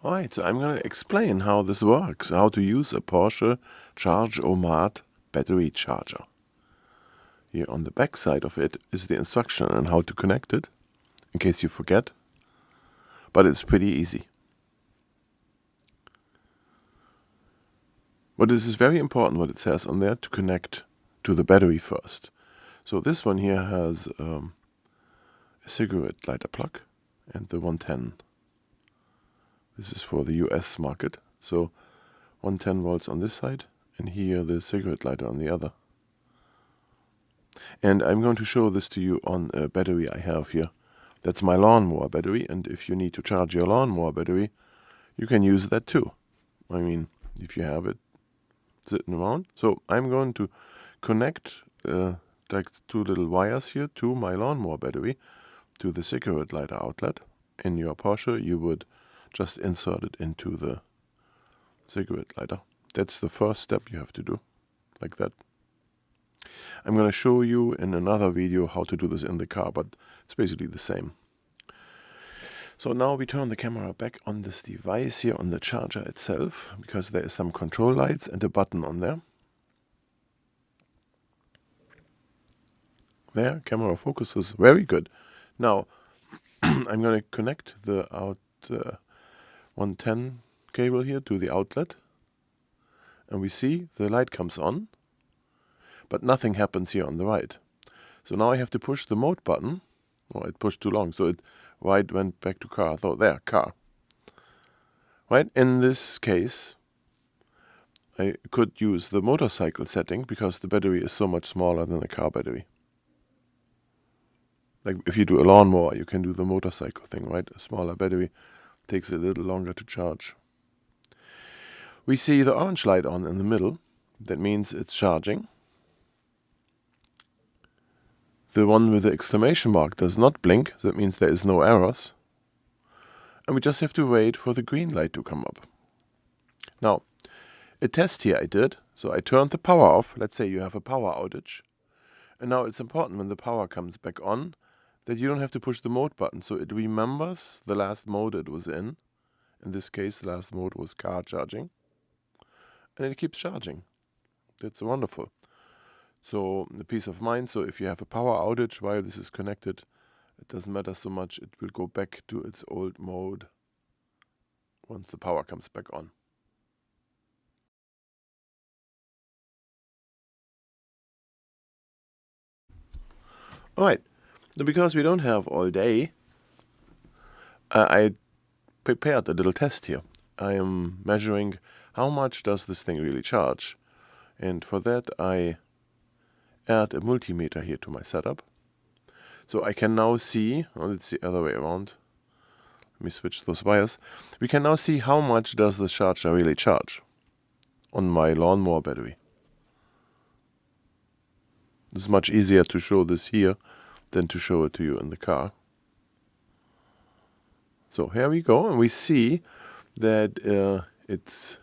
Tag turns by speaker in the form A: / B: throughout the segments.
A: Alright, so I'm going to explain how this works, how to use a Porsche Charge-O-Mat battery charger. Here on the back side of it is the instruction on how to connect it, in case you forget, but it's pretty easy. But this is very important what it says on there, to connect to the battery first. So this one here has a cigarette lighter plug and the 110. This is for the US market, so 110 volts on this side, and here the cigarette lighter on the other. And I'm going to show this to you on a battery I have here. That's my lawnmower battery, and if you need to charge your lawnmower battery, you can use that too. I mean, if you have it sitting around. So I'm going to connect like two little wires here to my lawnmower battery, to the cigarette lighter outlet. In your Porsche, you would just insert it into the cigarette lighter. That's the first step you have to do, like that. I'm going to show you in another video how to do this in the car, but it's basically the same. So now we turn the camera back on this device here on the charger itself, because there is some control lights and a button on there. There, camera focuses very good. Now, I'm going to connect the 110 cable here to the outlet, and we see the light comes on, but nothing happens here on the right. So now I have to push the mode button. Oh, it pushed too long, so it right went back to car. So there, car. Right, in this case, I could use the motorcycle setting because the battery is so much smaller than a car battery. Like if you do a lawnmower, you can do the motorcycle thing, right? A smaller battery takes a little longer to charge. We see the orange light on in the middle. That means it's charging. The one with the exclamation mark does not blink. That means there is no errors. And we just have to wait for the green light to come up. Now, a test here I did. So I turned the power off. Let's say you have a power outage. And now it's important when the power comes back on that you don't have to push the mode button. So it remembers the last mode it was in. In this case, the last mode was car charging. And it keeps charging. That's wonderful. So the peace of mind. So if you have a power outage while this is connected, it doesn't matter so much. It will go back to its old mode once the power comes back on. All right. Now, because we don't have all day, I prepared a little test here. I am measuring how much does this thing really charge. And for that, I add a multimeter here to my setup. So I can now see, well, it's the other way around. Let me switch those wires. We can now see how much does the charger really charge on my lawnmower battery. It's much easier to show this here than to show it to you in the car. So here we go, and we see that it's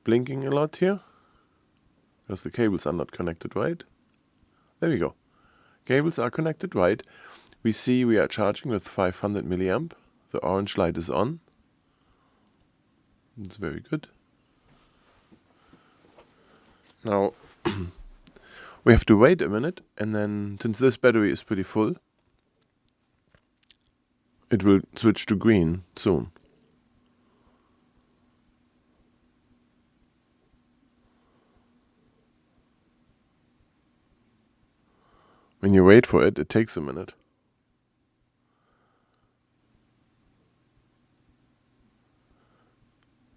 A: blinking a lot here because the cables are not connected right. There we go. Cables are connected right. We see we are charging with 500 milliamp. The orange light is on. It's very good. Now we have to wait a minute, and then since this battery is pretty full, it will switch to green soon. When you wait for it, it takes a minute.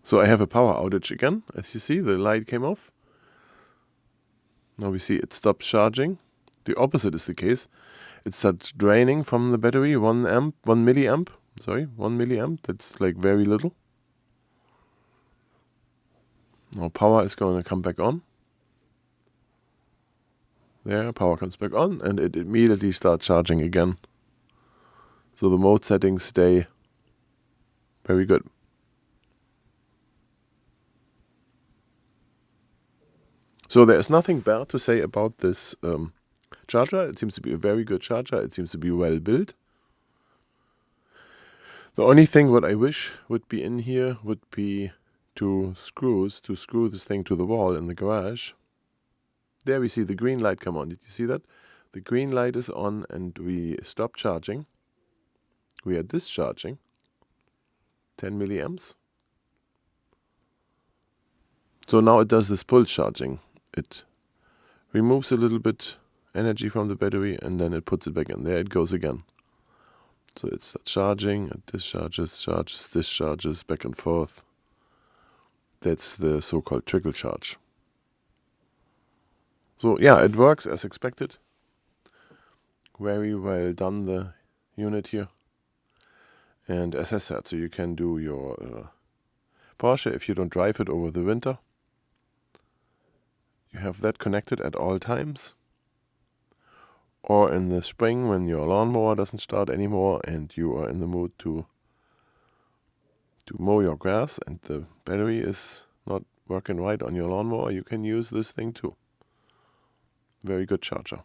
A: So I have a power outage again. As you see, the light came off. Now we see it stops charging. The opposite is the case. It starts draining from the battery, 1 milliamp. That's like very little. Now power is going to come back on. There, power comes back on, and it immediately starts charging again. So the mode settings stay very good. So there is nothing bad to say about this charger. It seems to be a very good charger. It seems to be well built. The only thing what I wish would be in here would be two screws to screw this thing to the wall in the garage. There we see the green light come on. Did you see that? The green light is on and we stop charging. We are discharging 10 milliamps. So now it does this pulse charging. It removes a little bit energy from the battery and then it puts it back in. There it goes again. So it's charging, it discharges, charges, discharges, back and forth. That's the so-called trickle charge. So yeah, it works as expected. Very well done, the unit here. And as I said, so you can do your Porsche if you don't drive it over the winter. You have that connected at all times. Or in the spring when your lawnmower doesn't start anymore and you are in the mood to mow your grass and the battery is not working right on your lawnmower, you can use this thing too. Very good charger.